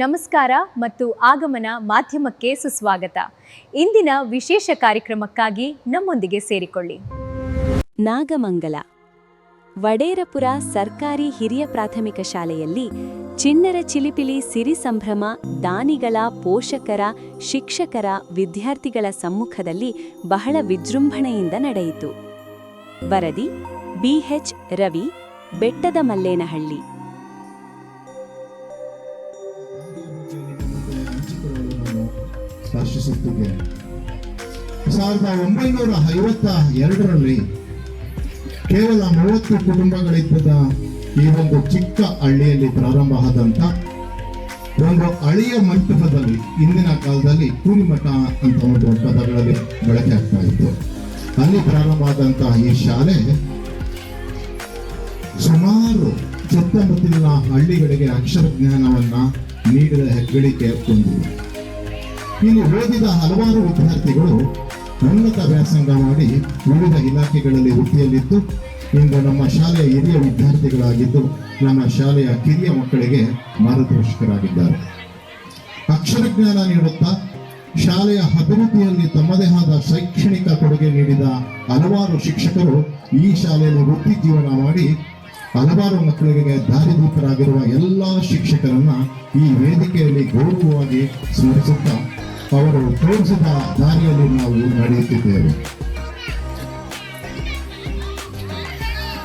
ನಮಸ್ಕಾರ ಮತ್ತು ಆಗಮನ ಮಾಧ್ಯಮಕ್ಕೆ ಸುಸ್ವಾಗತ. ಇಂದಿನ ವಿಶೇಷ ಕಾರ್ಯಕ್ರಮಕ್ಕಾಗಿ ನಮ್ಮೊಂದಿಗೆ ಸೇರಿಕೊಳ್ಳಿ. ನಾಗಮಂಗಲ ವಡೇರಪುರ ಸರ್ಕಾರಿ ಹಿರಿಯ ಪ್ರಾಥಮಿಕ ಶಾಲೆಯಲ್ಲಿ ಚಿಣ್ಣರ ಚಿಲಿಪಿಲಿ ಸಿರಿ ಸಂಭ್ರಮ ದಾನಿಗಳ, ಪೋಷಕರ, ಶಿಕ್ಷಕರ, ವಿದ್ಯಾರ್ಥಿಗಳ ಸಮ್ಮುಖದಲ್ಲಿ ಬಹಳ ವಿಜೃಂಭಣೆಯಿಂದ ನಡೆಯಿತು. ವರದಿ BH ರವಿ, ಬೆಟ್ಟದ ಮಲ್ಲೇನಹಳ್ಳಿ. ಸ್ಪರ್ಶಿಸುತ್ತಿದೆ. 1952ರಲ್ಲಿ ಕೇವಲ 30 ಕುಟುಂಬಗಳಿದ್ದ ಈ ಒಂದು ಚಿಕ್ಕ ಹಳ್ಳಿಯಲ್ಲಿ ಪ್ರಾರಂಭ ಆದಂತ ಒಂದು ಹಳೆಯ ಮಂಟಪದಲ್ಲಿ ಇಂದಿನ ಕಾಲದಲ್ಲಿ ಕೂಲಿಮಠ ಅಂತ ಒಂದು ಪದಗಳಲ್ಲಿ ಬಳಕೆ ಆಗ್ತಾ ಇತ್ತು. ಅಲ್ಲಿ ಪ್ರಾರಂಭ ಆದಂತಹ ಈ ಶಾಲೆ ಸುಮಾರು ಸುತ್ತಮುತ್ತಲಿನ ಹಳ್ಳಿಗಳಿಗೆ ಅಕ್ಷರ ಜ್ಞಾನವನ್ನ ನೀಡಿದ ಹೆಗ್ಗಳಿಕೆ ಹೊಂದಿದೆ. ಇಲ್ಲಿ ಓದಿದ ಹಲವಾರು ವಿದ್ಯಾರ್ಥಿಗಳು ಉನ್ನತ ವ್ಯಾಸಂಗ ಮಾಡಿ ವಿವಿಧ ಇಲಾಖೆಗಳಲ್ಲಿ ವೃತ್ತಿಯಲ್ಲಿದ್ದು ಇಂದು ನಮ್ಮ ಶಾಲೆಯ ಹಿರಿಯ ವಿದ್ಯಾರ್ಥಿಗಳಾಗಿದ್ದು ನಮ್ಮ ಶಾಲೆಯ ಕಿರಿಯ ಮಕ್ಕಳಿಗೆ ಮಾರ್ಗದರ್ಶಕರಾಗಿದ್ದಾರೆ. ಅಕ್ಷರ ಜ್ಞಾನ ನೀಡುತ್ತಾ ಶಾಲೆಯ ಅಭಿವೃದ್ಧಿಯಲ್ಲಿ ತಮ್ಮದೇ ಆದ ಶೈಕ್ಷಣಿಕ ಕೊಡುಗೆ ನೀಡಿದ ಹಲವಾರು ಶಿಕ್ಷಕರು ಈ ಶಾಲೆಯಲ್ಲಿ ವೃತ್ತಿ ಜೀವನ ಮಾಡಿ ಹಲವಾರು ಮಕ್ಕಳಿಗೆ ದಾರಿದೀಪರಾಗಿರುವ ಎಲ್ಲ ಶಿಕ್ಷಕರನ್ನ ಈ ವೇದಿಕೆಯಲ್ಲಿ ಗೌರವವಾಗಿ ಸ್ಮರಿಸುತ್ತಾ ಅವರು ತೋರಿಸಿದ ದಾರಿಯಲ್ಲಿ ನಾವು ನಡೆಯುತ್ತಿದ್ದೇವೆ.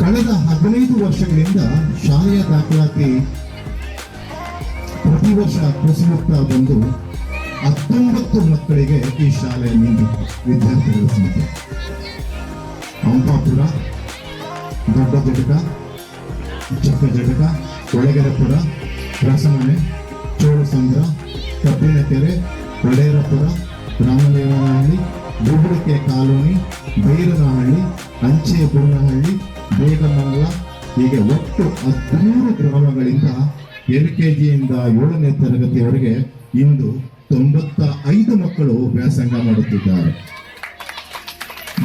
ಕಳೆದ 15 ವರ್ಷಗಳಿಂದ ಶಾಲೆಯ ದಾಖಲಾತಿ ಪ್ರತಿ ವರ್ಷ ಕುಸಿಯುತ್ತಾ ಬಂದು 19 ಮಕ್ಕಳಿಗೆ ಈ ಶಾಲೆಯಲ್ಲಿ ವಿದ್ಯಾರ್ಥಿಗಳ ಸಂಖ್ಯೆ. ಅಂಪಾಪುರ, ದೊಡ್ಡ ಜಟಕ, ಚಿಕ್ಕ ಜಟಕ, ಒಳಗೆರೆಪುರ, ರಸಮನೆ, ಚೋಳಸಂದ್ರ, ಕಬ್ಬಿನಕೆರೆ, ವಡೇರಪುರ, ರಾಮದೇವನಹಳ್ಳಿ, ಬುಗುಡಿಕೆ ಕಾಲೋನಿ, ಬೈರನಹಳ್ಳಿ, ಅಂಚೆಬುರ್ನಹಳ್ಳಿ, ಬೇಗಮಂಗಲ ಹೀಗೆ ಒಟ್ಟು 13 ಗ್ರಾಮಗಳಿಂದ LKGಯಿಂದ 7ನೇ ತರಗತಿಯವರೆಗೆ ಇಂದು 95 ಮಕ್ಕಳು ವ್ಯಾಸಂಗ ಮಾಡುತ್ತಿದ್ದಾರೆ.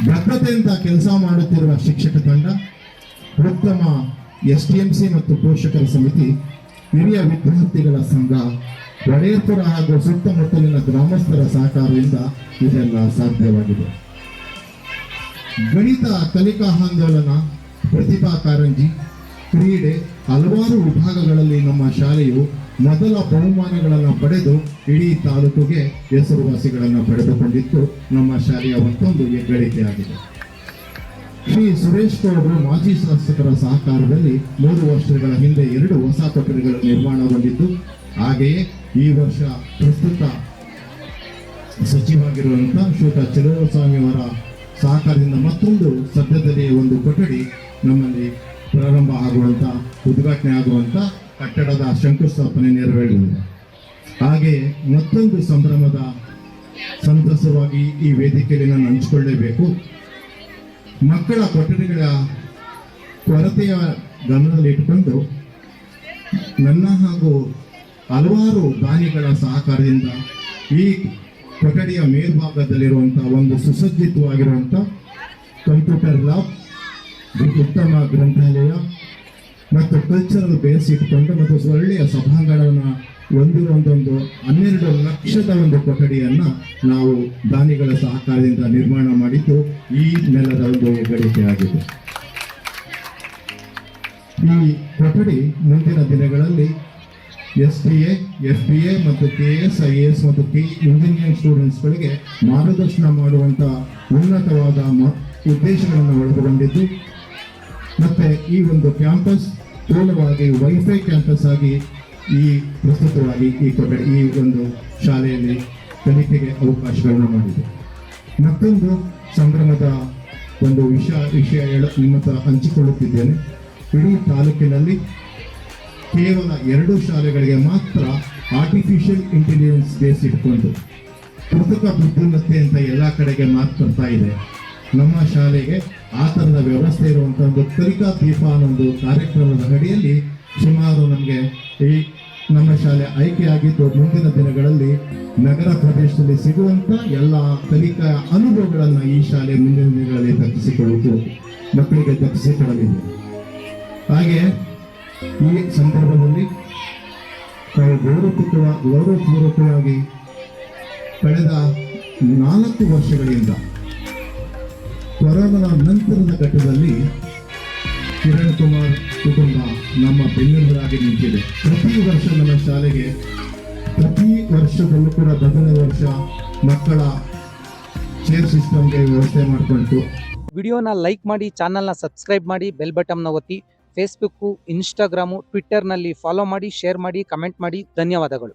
ಬದ್ಧತೆಯಿಂದ ಕೆಲಸ ಮಾಡುತ್ತಿರುವ ಶಿಕ್ಷಕ ತಂಡ, ಉತ್ತಮ STMC ಮತ್ತು ಪೋಷಕರ ಸಮಿತಿ, ಹಿರಿಯ ವಿದ್ಯಾರ್ಥಿಗಳ ಸಂಘ, ವಡೇರ್ಪುರ ಹಾಗೂ ಸುತ್ತಮುತ್ತಲಿನ ಗ್ರಾಮಸ್ಥರ ಸಹಕಾರದಿಂದ ಇದೆಲ್ಲ ಸಾಧ್ಯವಾಗಿದೆ. ಗಣಿತ ಕಲಿಕಾ ಆಂದೋಲನ, ಪ್ರತಿಭಾ ಕಾರಂಜಿ, ಕ್ರೀಡೆ ಹಲವಾರು ವಿಭಾಗಗಳಲ್ಲಿ ನಮ್ಮ ಶಾಲೆಯು ಮೊದಲ ಬಹುಮಾನಗಳನ್ನು ಪಡೆದು ಇಡೀ ತಾಲೂಕಿಗೆ ಹೆಸರುವಾಸಿಗಳನ್ನು ಪಡೆದುಕೊಂಡಿದ್ದು ನಮ್ಮ ಶಾಲೆಯ ಮತ್ತೊಂದು ಹೆಗ್ಗಳಿಕೆಯಾಗಿದೆ. ಶ್ರೀ ಸುರೇಶ್ ಗೌಡರು ಮಾಜಿ ಶಾಸಕರ ಸಹಕಾರದಲ್ಲಿ 3 ವರ್ಷಗಳ ಹಿಂದೆ 2 ಹೊಸ ಕೊಠಡಿಗಳು ನಿರ್ಮಾಣಗೊಂಡಿದ್ದು, ಹಾಗೆಯೇ ಈ ವರ್ಷ ಪ್ರಸ್ತುತ ಸಚಿವರಾಗಿರುವಂತಹ ಶ್ರೀಯುತ ಚಲುವಸ್ವಾಮಿಯವರ ಸಹಕಾರದಿಂದ ಮತ್ತೊಂದು ಸದ್ಯದಲ್ಲಿ ಒಂದು ಕೊಠಡಿ ನಮ್ಮಲ್ಲಿ ಪ್ರಾರಂಭ ಆಗುವಂತ, ಉದ್ಘಾಟನೆ ಆಗುವಂತ ಕಟ್ಟಡದ ಶಂಕುಸ್ಥಾಪನೆ ನೆರವೇರಿದೆ. ಹಾಗೆಯೇ ಮತ್ತೊಂದು ಸಂಭ್ರಮದ ಸಂತಸವಾಗಿ ಈ ವೇದಿಕೆಯಲ್ಲಿ ನಾನು ಹಂಚಿಕೊಳ್ಳಲೇಬೇಕು. ಮಕ್ಕಳ ಕೊಠಡಿಗಳ ಕೊರತೆಯ ಗಮನದಲ್ಲಿಟ್ಟುಕೊಂಡು ನನ್ನ ಹಾಗೂ ಹಲವಾರು ದಾನಿಗಳ ಸಹಕಾರದಿಂದ ಈ ಕೊಠಡಿಯ ಮೇಲ್ಭಾಗದಲ್ಲಿರುವಂತಹ ಒಂದು ಸುಸಜ್ಜಿತವಾಗಿರುವಂಥ ಕಂಪ್ಯೂಟರ್ ಲ್ಯಾಬ್, ಉತ್ತಮ ಗ್ರಂಥಾಲಯ ಮತ್ತು ಕಲ್ಚರಲ್ ಬೇಸ್ ಇಟ್ಕೊಂಡು ಮತ್ತು ಒಳ್ಳೆಯ ಸಭಾಂಗಣವನ್ನು ಹೊಂದಿರುವಂತೊಂದು 12 ಲಕ್ಷದ ಒಂದು ಕೊಠಡಿಯನ್ನು ನಾವು ದಾನಿಗಳ ಸಹಕಾರದಿಂದ ನಿರ್ಮಾಣ ಮಾಡಿದ್ದು ಈ ನೆಲದ ಒಂದು ಹೆಗ್ಗಳಿಕೆಯಾಗಿದೆ. ಈ ಕೊಠಡಿ ಮುಂದಿನ ದಿನಗಳಲ್ಲಿ STA, FBA ಮತ್ತು KS, IAS ಮತ್ತು ಇಂಜಿನಿಯರಿಂಗ್ ಸ್ಟೂಡೆಂಟ್ಸ್ಗಳಿಗೆ ಮಾರ್ಗದರ್ಶನ ಮಾಡುವಂಥ ಉನ್ನತವಾದ ಉದ್ದೇಶಗಳನ್ನು ಒಳಗೊಂಡಿದ್ದು, ಮತ್ತೆ ಈ ಒಂದು ಕ್ಯಾಂಪಸ್ ಪೂರ್ಣವಾಗಿ ವೈಫೈ ಕ್ಯಾಂಪಸ್ ಆಗಿ ಈ ಪ್ರಸ್ತುತವಾಗಿ ಈ ಒಂದು ಶಾಲೆಯಲ್ಲಿ ಕಲಿಕೆಗೆ ಅವಕಾಶಗಳನ್ನು ಮಾಡಿದೆ. ಮತ್ತೊಂದು ಸಂಭ್ರಮದ ಒಂದು ವಿಷಯ ನಿಮ್ಮ ಹತ್ರ ಹಂಚಿಕೊಳ್ಳುತ್ತಿದ್ದೇನೆ. ಇಡೀ ತಾಲೂಕಿನಲ್ಲಿ ಕೇವಲ 2 ಶಾಲೆಗಳಿಗೆ ಮಾತ್ರ ಆರ್ಟಿಫಿಷಿಯಲ್ ಇಂಟೆಲಿಜೆನ್ಸ್ ಬೇಸ್ ಇಟ್ಕೊಂಡು ಕೃತಕ ಬುದ್ಧಿಮತ್ತೆ ಅಂತ ಎಲ್ಲ ಕಡೆಗೆ ಮಾತು ಬರ್ತಾ ಇದೆ. ನಮ್ಮ ಶಾಲೆಗೆ ಆ ಥರದ ವ್ಯವಸ್ಥೆ ಇರುವಂಥ ಒಂದು ಕಲಿಕಾ ದೀಪ ಅನ್ನೋ ಒಂದು ಕಾರ್ಯಕ್ರಮದ ಅಡಿಯಲ್ಲಿ ಸುಮಾರು ನಮ್ಮ ನಮಗೆ ಈ ನಮ್ಮ ಶಾಲೆ ಆಯ್ಕೆಯಾಗಿದ್ದು ಮುಂದಿನ ದಿನಗಳಲ್ಲಿ ನಗರ ಪ್ರದೇಶದಲ್ಲಿ ಸಿಗುವಂತ ಎಲ್ಲ ಕಲಿಕಾ ಅನುಭವಗಳನ್ನು ಈ ಶಾಲೆ ಮುಂದಿನ ದಿನಗಳಲ್ಲಿ ದಕ್ಕಿಸಿಕೊಳ್ಳುವುದು ಮಕ್ಕಳಿಗೆ ದಕ್ಕಿಸಿಕೊಡಲಿದೆ. ಹಾಗೆ ಈ ಸಂದರ್ಭದಲ್ಲಿ ನಾವು ಗೌರವಪೂರ್ವಕವಾಗಿ ಕಳೆದ 4 ವರ್ಷಗಳಿಂದ ಕೊರೋನಾ ನಂತರದ ಘಟ್ಟದಲ್ಲಿ ಕಿರಣ್ ಕುಮಾರ್ ಕುಟುಂಬ ನಮ್ಮ ಬೆನ್ನೆಲುಬಾಗಿ ನಿಂತಿದೆ. ಪ್ರತಿ ವರ್ಷ ನಮ್ಮ ಶಾಲೆಗೆ ಪ್ರತಿ ವರ್ಷದಲ್ಲೂ ಕೂಡ ಮೊದಲನೇ ವರ್ಷ ಮಕ್ಕಳ ಚೇರ್ ಸಿಸ್ಟಮ್ಗೆ ವ್ಯವಸ್ಥೆ ಮಾಡಿಕೊಂಡು ವಿಡಿಯೋನ ಲೈಕ್ ಮಾಡಿ, ಚಾನಲ್ನ ಸಬ್ಸ್ಕ್ರೈಬ್ ಮಾಡಿ, ಬೆಲ್ ಬಟನ್ನ ಒತ್ತಿ. ಫೇಸ್ಬುಕ್ಕು, ಇನ್ಸ್ಟಾಗ್ರಾಮು, ಟ್ವಿಟ್ಟರ್ನಲ್ಲಿ ಫಾಲೋ ಮಾಡಿ, ಶೇರ್ ಮಾಡಿ, ಕಮೆಂಟ್ ಮಾಡಿ. ಧನ್ಯವಾದಗಳು.